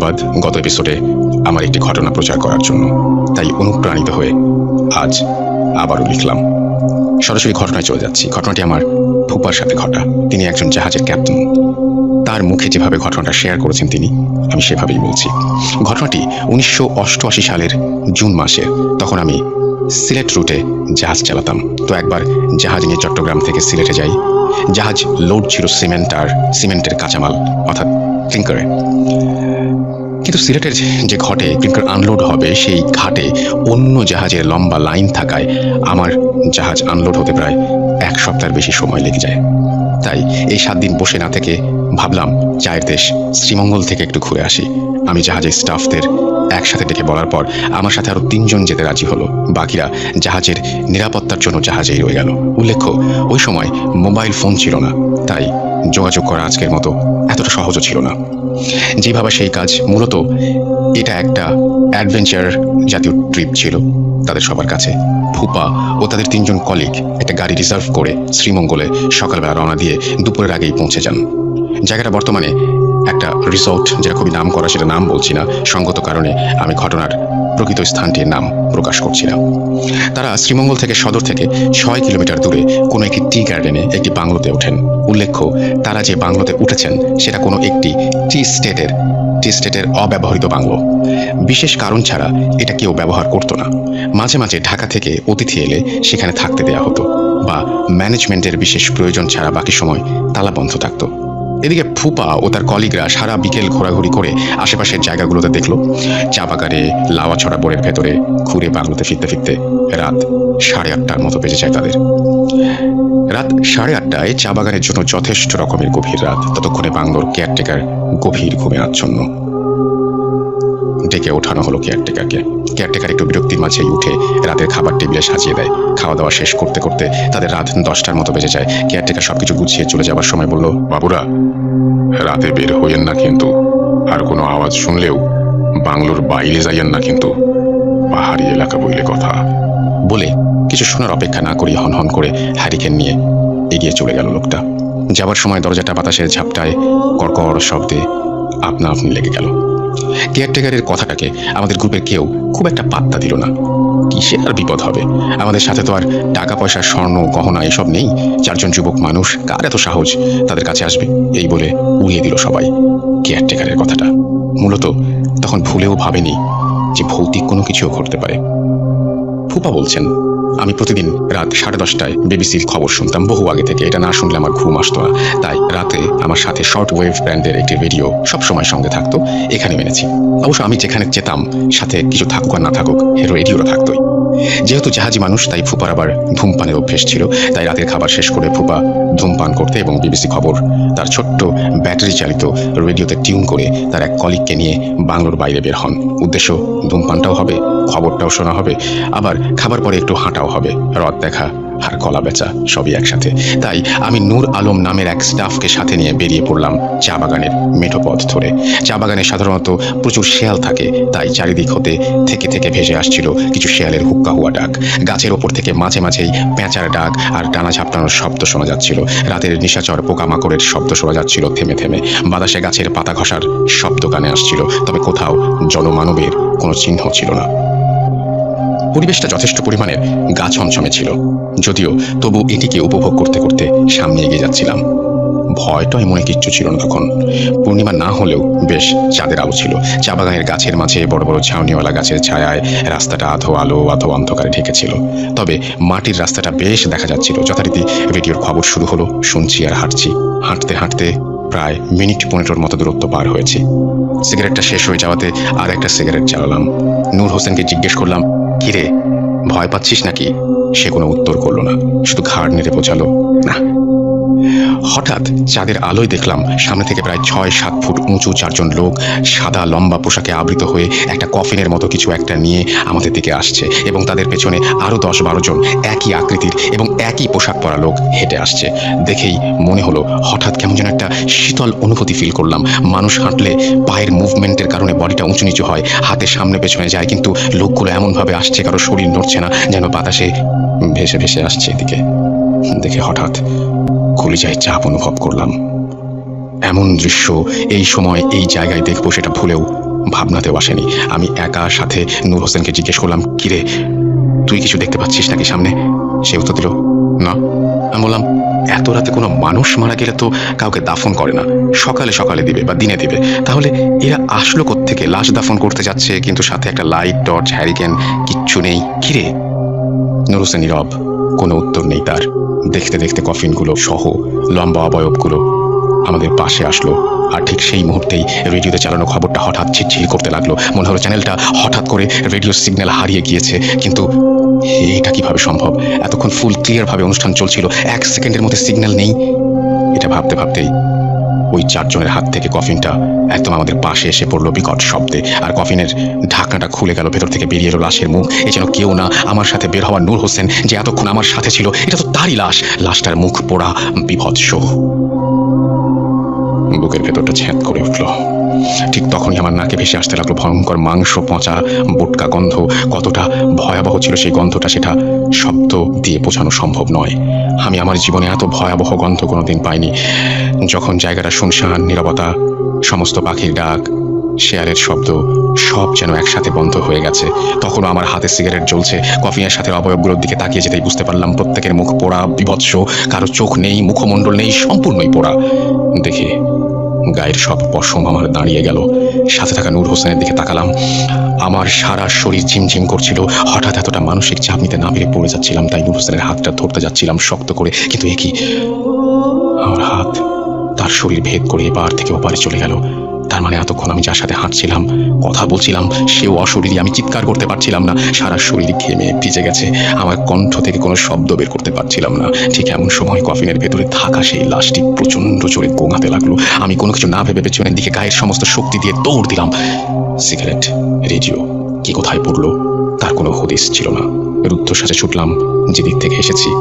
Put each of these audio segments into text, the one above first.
ধন্যবাদ গত এপিসোডে আমার একটি ঘটনা প্রচার করার জন্য। তাই অনুপ্রাণিত হয়ে আজ আবারও লিখলাম। সরাসরি ঘটনায় চলে যাচ্ছি। ঘটনাটি আমার ফুপার সাথে ঘটা। তিনি একজন জাহাজের ক্যাপ্টেন। তার মুখে যেভাবে ঘটনাটা শেয়ার করেছেন তিনি, আমি সেভাবেই বলছি। ঘটনাটি 1988 সালের জুন মাসে। তখন আমি সিলেট রুটে জাহাজ চালাতাম। তো একবার জাহাজ নিয়ে চট্টগ্রাম থেকে সিলেটে যাই। জাহাজ লোড ছিল সিমেন্ট আর সিমেন্টের কাঁচামাল, অর্থাৎ ক্লিংকারে। কিন্তু সিলেটের যে ঘাটে ক্লিংকার আনলোড হবে সেই ঘাটে অন্য জাহাজের লম্বা লাইন থাকায় আমার জাহাজ আনলোড হতে প্রায় 1 সপ্তাহের বেশি সময় লেগে যায়। তাই এই 7 দিন বসে না থেকে ভাবলাম চায়ের দেশ শ্রীমঙ্গল থেকে একটু ঘুরে আসি। আমি জাহাজের স্টাফদের একসাথে ডেকে বলার পর আমার সাথে আরো 3 জন যেতে রাজি হলো। বাকিরা জাহাজের নিরাপত্তার জন্য জাহাজেই রয়ে গেল। উল্লেখ্য, ওই সময় মোবাইল ফোন ছিল না, তাই যোগাযোগ করা আজকের মতো এতটা সহজও ছিল না। যেভাবে সেই কাজ, মূলত এটা একটা অ্যাডভেঞ্চার জাতীয় ট্রিপ ছিল তাদের সবার কাছে। ফুপা ও তাদের 3 জন কলিগ একটা গাড়ি রিজার্ভ করে শ্রীমঙ্গলে সকালবেলা রওনা দিয়ে দুপুরের আগেই পৌঁছে যান। জায়গাটা বর্তমানে একটা রিসোর্ট, যেটা খুবই নাম করা, সেটা নাম বলছি না, সঙ্গত কারণে আমি ঘটনার প্রকৃত স্থানটির নাম প্রকাশ করছি না। তারা শ্রীমঙ্গল থেকে সদর থেকে 6 কিলোমিটার দূরে কোনো একটি টি গার্ডেনে একটি বাংলোতে ওঠেন। উল্লেখ্য, তারা যে বাংলোতে উঠেছেন সেটা কোনো একটি টি স্টেটের অব্যবহৃত বাংলো। বিশেষ কারণ ছাড়া এটা কেউ ব্যবহার করতো না। মাঝে মাঝে ঢাকা থেকে অতিথি এলে সেখানে থাকতে দেয়া হতো, বা ম্যানেজমেন্টের বিশেষ প্রয়োজন ছাড়া বাকি সময় তালা বন্ধ থাকতো। এদিকে ফুপা ও তার কলিগরা সারা বিকেল ঘোরাঘুরি করে আশেপাশের জায়গাগুলোতে দেখলো। চা বাগানে, লাওয়া ছড়া বোরের ভেতরে ঘুরে বাংলোতে ফিরতে ফিরতে রাত 8:30টার মতো বেজে যায় তাদের। রাত 8:30টায় চা বাগানের জন্য যথেষ্ট রকমের গভীর রাত। ততক্ষণে বাংলোর কেয়ারটেকার গভীর ঘুমে আচ্ছন্ন। ডেকে ওঠানো হলো কেয়ারটেকারকে। কেয়ারটেকার একটু বিরক্তির মাঝেই উঠে রাতের খাবার টেবিলে সাজিয়ে দেয়। খাওয়া দাওয়া শেষ করতে করতে তাদের রাত 10টার মতো বেজে যায়। কেয়ারটেকার সবকিছু গুছিয়ে চলে যাবার সময় বলল, বাবুরা, রাতে বের হইয়েন না কিন্তু, আর কোনো আওয়াজ শুনলেও বাংলোর বাইরে যাইয়েন না কিন্তু, পাহাড়ি এলাকা বইলে কথা। বলে কিছু শোনার অপেক্ষা না করিয়ে হন করে হ্যারিকেন নিয়ে এগিয়ে চলে গেল লোকটা। যাবার সময় দরজাটা বাতাসের ঝাপটায় কড়কড় শব্দে আপনা আপনি লেগে গেল। কেয়ারটেকারের কথাটাকে আমাদের গ্রুপের কেউ খুব একটা পাত্তা দিল না। কিসের আর বিপদ হবে? আমাদের সাথে তো আর টাকা পয়সা, স্বর্ণ, গহনা এসব নেই। 4 জন যুবক মানুষ, কার এত সাহস তাদের কাছে আসবে? এই বলে উড়িয়ে দিল সবাই কেয়ারটেকারের কথাটা। মূলত তখন ভুলেও ভাবেনি যে ভৌতিক কোনো কিছুও ঘটতে পারে। ফুপা বলছেন, আমি প্রতিদিন রাত 10:30টায় বিবিসির খবর শুনতাম বহু আগে থেকে। এটা না শুনলে আমার ঘুম আসতো না। তাই রাতে আমার সাথে শর্ট ওয়েভ ব্র্যান্ডের একটি রেডিও সবসময় সঙ্গে থাকতো। এখানে মেনেছি। অবশ্য আমি যেখানে যেতাম সাথে কিছু থাকুক আর না থাকুক, রেডিওটা থাকতোই। যেহেতু জাহাজি মানুষ, তাই ফুপার আবার ধূমপানের অভ্যেস ছিল। তাই রাতের খাবার শেষ করে ফুপা ধূমপান করতে এবং বিবিসি খবর তার ছোট্ট ব্যাটারি চালিত রেডিওতে টিউন করে তার এক কলিগকে নিয়ে বাংলোর বাইরে বের হন। উদ্দেশ্য, ধূমপানটাও হবে, খবরটাও শোনা হবে, আবার খাবার পরে একটু হাঁটাও হবে। রথ দেখা আর কলা বেচা সবই একসাথে। তাই আমি নূর আলম নামের এক স্টাফকে সাথে নিয়ে বেরিয়ে পড়লাম চা বাগানের মেঠো পথ ধরে। চা বাগানে সাধারণত প্রচুর শেয়াল থাকে, তাই চারিদিক হতে থেকে ভেসে আসছিল কিছু শেয়ালের হুক্কা হুয়া ডাক। গাছের ওপর থেকে মাঝে মাঝেই পেঁচার ডাক আর ডানা ঝাপটানোর শব্দ শোনা যাচ্ছিল। রাতের নিশাচর পোকামাকড়ের শব্দ শোনা যাচ্ছিল থেমে থেমে। বাতাসে গাছের পাতা ঘষার শব্দ কানে আসছিল, তবে কোথাও জনমানবের কোনো চিহ্ন ছিল না। পরিবেশটা যথেষ্ট পরিমাণের গা ছমছমে ছিল, যদিও তবু এটিকে উপভোগ করতে করতে সামনে এগিয়ে যাচ্ছিলাম। ভয়টা মনে কিচ্ছু ছিল না তখন। পূর্ণিমা না হলেও বেশ চাঁদের আলো ছিল। চা বাগানের গাছের মাঝে বড় বড় ঝাউনিওয়ালা গাছের ছায়ায় রাস্তাটা আধো আলো আধো অন্ধকারে ঢেকেছিল। তবে মাটির রাস্তাটা বেশ দেখা যাচ্ছিল। যথারীতি রেডিওর খবর শুরু হলো। শুনছি আর হাঁটছি। হাঁটতে হাঁটতে প্রায় মিনিট 15 মতো দূরত্ব পার হয়েছে। সিগারেটটা শেষ হয়ে যাওয়াতে আর একটা সিগারেট জ্বালালাম। নূর হোসেনকে জিজ্ঞেস করলাম, কিরে, ভয় পাচ্ছিস নাকি? সে কোনো উত্তর করলো না, শুধু ঘাড় নেড়ে বোঝালো, না। হঠাৎ চাঁদের আলোয় দেখলাম সামনে থেকে প্রায় 6-7 ফুট উঁচু 4 জন লোক সাদা লম্বা পোশাকে আবৃত হয়ে একটা কফিনের মতো কিছু একটা নিয়ে আমাদের দিকে আসছে, এবং তাদের পেছনে আরো 10-12 জন একই আকৃতির এবং একই পোশাক পরা লোক হেঁটে আসছে। দেখেই মনে হলো হঠাৎ কেমন যেন একটা শীতল অনুভূতি ফিল করলাম। মানুষ হাঁটলে পায়ের মুভমেন্টের কারণে বডিটা উঁচু নিচু হয়, হাতের সামনে পেছনে যায়, কিন্তু লোকগুলো এমনভাবে আসছে কারো শরীর নড়ছে না, যেন বাতাসে ভেসে ভেসে আসছে এদিকে। দেখে হঠাৎ কলিজায় চাপ অনুভব করলাম। এমন দৃশ্য এই সময় এই জায়গায় দেখবো সেটা ভুলেও ভাবনাতেও আসেনি। আমি একা সাথে নূর হোসেনকে জিজ্ঞেস করলাম, কিরে তুই কিছু দেখতে পাচ্ছিস নাকি সামনে? সে উত্তর দিল, না। আমি বললাম, এত রাতে কোনো মানুষ মারা গেলে তো কাউকে দাফন করে না, সকালে সকালে দিবে বা দিনে দিবে, তাহলে এরা আসলো কোত্থেকে? লাশ দাফন করতে যাচ্ছে কিন্তু সাথে একটা লাইট, টর্চ, হ্যারিকেন কিচ্ছু নেই। কিরে? নূর হোসেন নীরব, কোনো উত্তর নেই তার। দেখতে দেখতে কফিনগুলো সহ লম্বা অবয়বগুলো আমাদের পাশে আসলো। আর ঠিক সেই মুহূর্তেই রেডিওতে চালানো খবরটা হঠাৎ ঝিরঝির করতে লাগলো। মনে হলো চ্যানেলটা হঠাৎ করে রেডিও সিগন্যাল হারিয়ে গিয়েছে। কিন্তু এটা কিভাবে সম্ভব? এতক্ষণ ফুল ক্লিয়ার ভাবে অনুষ্ঠান চলছিল, 1 সেকেন্ডের মধ্যে সিগন্যাল নেই। এটা ভাবতে ভাবতেই ওই 4 জনের হাত থেকে কফিনটা একদম আমাদের পাশে এসে পড়লো বিকট শব্দে। আর কফিনের ঢাকনাটা খুলে গেল, ভেতর থেকে বেরিয়ে এলো লাশের মুখ। এ যেন কেউ না, আমার সাথে বের হওয়া নূর হোসেন, যে এতক্ষণ আমার সাথে ছিল। এটা তো তারই লাশ। লাশটার মুখ পোড়া, বিভৎস। বুকের ভেতরটা ছ্যাঁত করে উঠল। ঠিক তখনই আমার নাকে ভেসে আসতে লাগলো ভয়ঙ্কর মাংস পচা বোটকা গন্ধ। কতটা ভয়াবহ ছিল সেই গন্ধটা, সেটা শব্দ দিয়ে বোঝানো সম্ভব নয়। আমি আমার জীবনে এত ভয়াবহ গন্ধ কোনোদিন পাইনি। যখন জায়গাটা শুনশান, নীরবতা, সমস্ত পাখির ডাক, শেয়ালের শব্দ সব যেন একসাথে বন্ধ হয়ে গেছে। তখনও আমার হাতে সিগারেট জ্বলছে। কফিনের সাথে অবয়বগুলোর দিকে তাকিয়ে যেতেই বুঝতে পারলাম প্রত্যেকের মুখ পোড়া, বিভৎস। কারো চোখ নেই, মুখমণ্ডল নেই, সম্পূর্ণই পোড়া। দেখে গায়ের সব পশম আমার দাঁড়িয়ে গেল। সাথে থাকা নূর হোসেনের দিকে তাকালাম। আমার সারা শরীর ঝিমঝিম করছিল। হঠাৎ এতটা মানসিক চাপ নিতে না পেরে পড়ে যাচ্ছিলাম, তাই নূর হোসেনের হাতটা ধরতে যাচ্ছিলাম শক্ত করে। কিন্তু এ কি, আমার হাত তার শরীর ভেদ করে এপার থেকে ওপারে চলে গেল। তার মানে এতক্ষণ আমি যার সাথে হাঁটছিলাম, কথা বলছিলাম, সেও অশরীরী। আমি চিৎকার করতে পারছিলাম না, সারা শরীর ঘেমে ভিজে গেছে। আমার কণ্ঠ থেকে কোনো শব্দ বের করতে পারছিলাম না। ঠিক এমন সময় কফিনের ভেতরে থাকা সেই লাশটি প্রচন্ড জোরে গোঙাতে লাগলো। আমি কোনো কিছু না ভেবে পেছনের দিকে গায়ের সমস্ত শক্তি দিয়ে দৌড় দিলাম। সিগারেট, রেডিও কি কোথায় পড়লো তার কোনো হদিস ছিল না। রুদ্ধশ্বাসে ছুটলাম যেদিক থেকে এসেছি।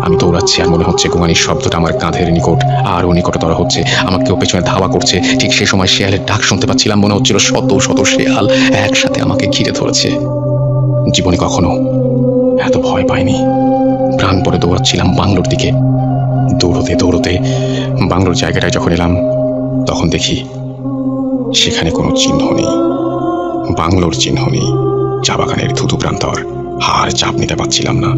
আমি দৌড়াচ্ছি আর মনে হচ্ছে গোঙানির শব্দটা আমার কাঁধের নিকট আরও নিকটতর হচ্ছে। আমাকে কেউ পেছনে ধাওয়া করছে। ঠিক সেই সময় শেয়ালের ডাক শুনতে পাচ্ছিলাম। মনে হচ্ছিল শত শত শেয়াল একসাথে আমাকে ঘিরে ধরেছে। জীবনে কখনো এত ভয় পাইনি। প্রাণ পরে দৌড়াচ্ছিলাম বাংলোর দিকে। দৌড়তে দৌড়তে বাংলোর জায়গাটায় যখন এলাম, তখন দেখি সেখানে কোনো চিহ্ন নেই। বাংলোর চিহ্ন নেই, চা বাগানের থুতু প্রান্তর। আর চাপ নিতে পারছিলাম না।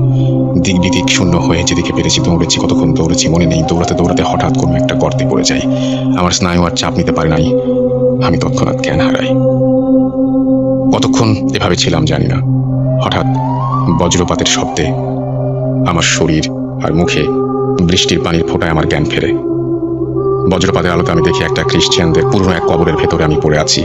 দিক বিদিক শূন্য হয়ে যেদিকে পেরেছি দৌড়েছি। কতক্ষণ দৌড়েছি মনে নেই। দৌড়াতে দৌড়াতে হঠাৎ কোনো একটা গর্তে পড়ে যাই। আমার স্নায়ু আর চাপ নিতে পারে নাই। আমি তৎক্ষণাৎ জ্ঞান হারাই। কতক্ষণ এভাবে ছিলাম জানি না। হঠাৎ বজ্রপাতের শব্দে আমার শরীর আর মুখে বৃষ্টির পানির ফোঁটায় আমার জ্ঞান ফেরে। বজ্রপাতের আলোতে আমি দেখি একটা খ্রিস্টানদের পুরনো এক কবরের ভেতরে আমি পড়ে আছি।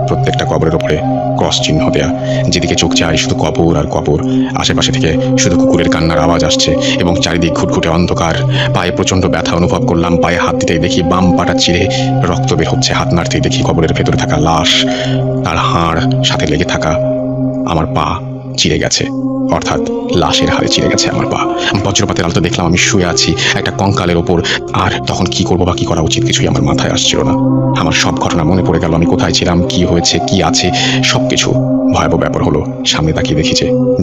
প্রত্যেকটা কবরের ওপরে ক্রস চিহ্ন দেয়া। যেদিকে চোখ যায় শুধু কবর আর কবর। আশেপাশে থেকে শুধু কুকুরের কান্নার আওয়াজ আসছে এবং চারিদিক ঘুটঘুটে অন্ধকার। পায়ে প্রচন্ড ব্যথা অনুভব করলাম। পায়ে হাত দিতেই দেখি বাম পাটা চিরে রক্ত বের হচ্ছে। হাত নাড়তেই দেখি কবরের ভেতরে থাকা লাশ, তার হাড় সাথে লেগে থাকা আমার পা চিরে গেছে। অর্থাৎ লাশের হাড়ে চিরে গেছে আমার পা। বজ্রপাতের আলোতে দেখলাম আমি শুয়ে আছি একটা কঙ্কালের ওপর। আর তখন কি করবো বা কি করা উচিত কিছুই আমার মাথায় আসছিল না। আমার সব ঘটনা মনে পড়ে গেল। আমি কোথায় ছিলাম, কি হয়েছে, কি আছে, সবকিছু ভয়াবহ ব্যাপার হলো। সামনে তাকিয়ে দেখি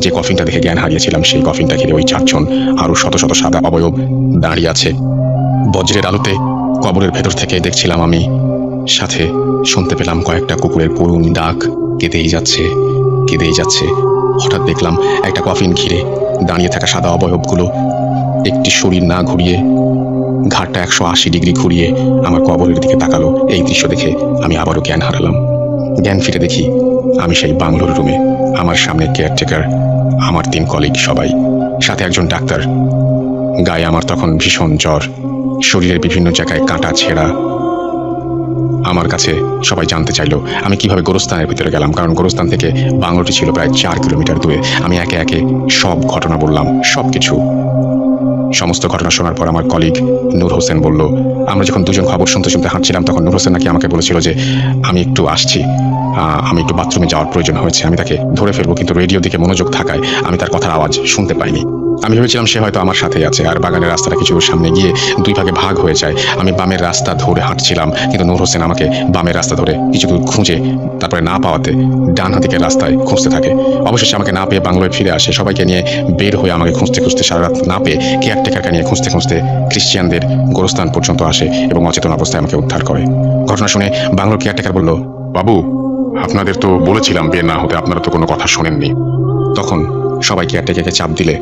যে কফিনটা দেখে জ্ঞান হারিয়েছিলাম, সেই কফিনটা ঘিরে ওই 4 জন আরো শত শত সাদা অবয়ব দাঁড়িয়ে আছে। বজ্রের আলোতে কবরের ভেতর থেকে দেখছিলাম আমি। সাথে শুনতে পেলাম কয়েকটা কুকুরের করুণ ডাক। কেঁদেই যাচ্ছে, কেঁদেই যাচ্ছে। হঠাৎ দেখলাম একটা কফিন ঘিরে দাঁড়িয়ে থাকা সাদা অবয়বগুলো একটি শরীর না ঘুরিয়ে, ঘাটটা 180 ডিগ্রি ঘুরিয়ে আমার কবরের দিকে তাকালো। এই দৃশ্য দেখে আমি আবারও জ্ঞান হারালাম। জ্ঞান ফিরে দেখি আমি সেই বাংলোর রুমে। আমার সামনে কেয়ারটেকার, আমার 3 কলিগ, সবাই, সাথে একজন ডাক্তার। গায়ে আমার তখন ভীষণ জ্বর, শরীরের বিভিন্ন জায়গায় কাটা ছেঁড়া। আমার কাছে সবাই জানতে চাইলো আমি কিভাবে গোরস্থানের ভিতরে গেলাম, কারণ গোরস্থান থেকে বাংলোটি ছিল প্রায় 4 কিলোমিটার দূরে। আমি একে একে সব ঘটনা বললাম, সবকিছু। সমস্ত ঘটনা শোনার পর আমার কলিগ নূর হোসেন বলল, আমরা যখন দুজন খবর শুনতে শুনতে হাঁটছিলাম তখন নূর হোসেন নাকি আমাকে বলেছিল যে আমি একটু আসছি, আমি একটু বাথরুমে যাওয়ার প্রয়োজন হয়েছে। আমি তাকে ধরে ফেলবো, কিন্তু রেডিও দিকে মনোযোগ থাকায় আমি তার কথার আওয়াজ শুনতে পাইনি। আমি ভেবেছিলাম সে হয়তো আমার সাথেই আছে। আর বাগানের রাস্তাটা কিছু সামনে গিয়ে 2 ভাগে ভাগ হয়ে যায়। আমি বামের রাস্তা ধরে হাঁটছিলাম, কিন্তু নূর হোসেন আমাকে বামের রাস্তা ধরে কিছু দূর খুঁজে তারপরে না পাওয়াতে ডান দিকের রাস্তায় খুঁজতে থাকে। অবশেষে আমাকে না পেয়ে বাংলোয় ফিরে আসে। সবাইকে নিয়ে বের হয়ে আমাকে খুঁজতে খুঁজতে সারা রাত না পেয়ে কেয়ারটেকারকে নিয়ে খুঁজতে খুঁজতে খ্রিস্টিয়ানদের গোরস্থান পর্যন্ত আসে এবং অচেতন অবস্থায় আমাকে উদ্ধার করে। ঘটনা শুনে বাংলোর কেয়ারটেকার বলল, বাবু আপনাদের তো বলেছিলাম বের না হতে, আপনারা তো কোনো কথা শোনেননি। তখন সবাই কেয়ারটেকারকে চাপ দিলে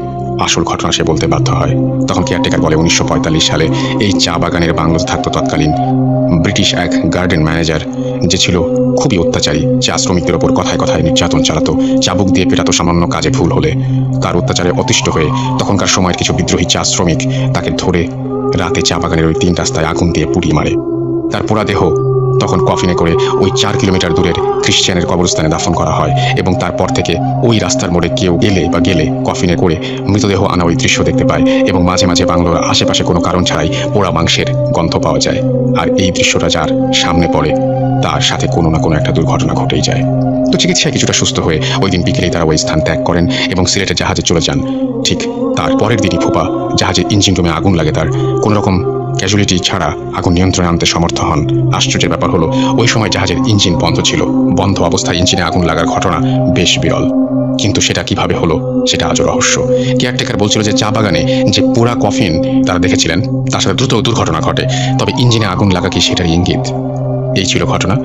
আসল ঘটনা সে বলতে বাধ্য হয়। তখন কেয়ারটেকার বলে 1945 সালে এই চা বাগানের বাংলোতে থাকতো তৎকালীন ব্রিটিশ এক গার্ডেন ম্যানেজার, যে ছিল খুবই অত্যাচারী। চা শ্রমিকদের ওপর কথায় কথায় নির্যাতন চালাতো, চাবুক দিয়ে পেটাতো সামান্য কাজে ভুল হলে। তার অত্যাচারে অতিষ্ঠ হয়ে তখনকার সময়ের কিছু বিদ্রোহী চা শ্রমিক তাকে ধরে রাতে চা বাগানের ওই 3 রাস্তায় আগুন দিয়ে পুড়িয়ে মারে। তার পোড়া দেহ তখন কফিনে করে ওই 4 কিলোমিটার দূরের খ্রিস্টানের কবরস্থানে দাফন করা হয়, এবং তারপর থেকে ওই রাস্তার মোড়ে কেউ গেলে কফিনে করে মৃতদেহ আনা ওই দৃশ্য দেখতে পায়, এবং মাঝে মাঝে বাংলোর আশেপাশে কোনো কারণ ছাড়াই পোড়া মাংসের গন্ধ পাওয়া যায়। আর এই দৃশ্যটা যার সামনে পড়ে তার সাথে কোনো না কোনো একটা দুর্ঘটনা ঘটেই যায়। তো চিকিৎসায় কিছুটা সুস্থ হয়ে ওই দিন বিকেলেই তারা ওই স্থান ত্যাগ করেন এবং সিলেটের জাহাজে চলে যান। ঠিক তার পরের দিনই ফুপা জাহাজের ইঞ্জিন রুমে আগুন লাগে, তার কোনো রকম ক্যাজুয়ালিটি ছাড়া আগুন নিয়ন্ত্রণে আনতে সমর্থ হন। আশ্চর্যের ব্যাপার হলো ওই সময় জাহাজের ইঞ্জিন বন্ধ ছিল। বন্ধ অবস্থায় ইঞ্জিনে আগুন লাগার ঘটনা বেশ বিরল, কিন্তু সেটা কিভাবে হলো সেটা আজও রহস্য। কেয়ারটেকার বলছিল যে চা বাগানে যে পোড়া কফিন তারা দেখেছিলেন তার সাথে দ্রুত দুর্ঘটনা ঘটে, তবে ইঞ্জিনে আগুন লাগা কি সেটারই ইঙ্গিত? এই ছিল ঘটনা।